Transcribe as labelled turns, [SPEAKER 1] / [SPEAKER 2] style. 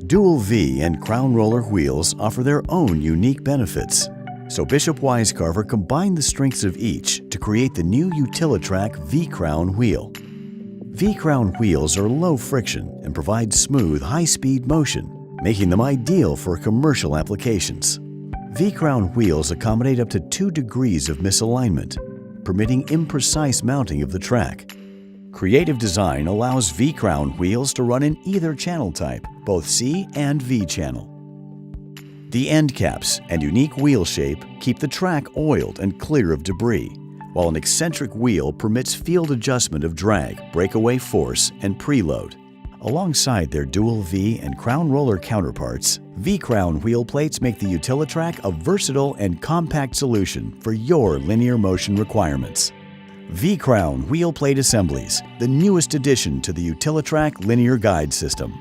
[SPEAKER 1] DualVee and crown roller wheels offer their own unique benefits. So Bishop-Wisecarver combined the strengths of each to create the new UtiliTrak V-Crown wheel. V-Crown wheels are low friction and provide smooth, high-speed motion, making them ideal for commercial applications. V-Crown wheels accommodate up to 2 degrees of misalignment, permitting imprecise mounting of the track. Creative design allows V-Crown wheels to run in either channel type, both C and V channel. The end caps and unique wheel shape keep the track oiled and clear of debris, while an eccentric wheel permits field adjustment of drag, breakaway force, and preload. Alongside their DualVee and crown roller counterparts, V-Crown wheel plates make the UtiliTrak a versatile and compact solution for your linear motion requirements. V-Crown wheel plate assemblies, the newest addition to the UtiliTrak linear guide system.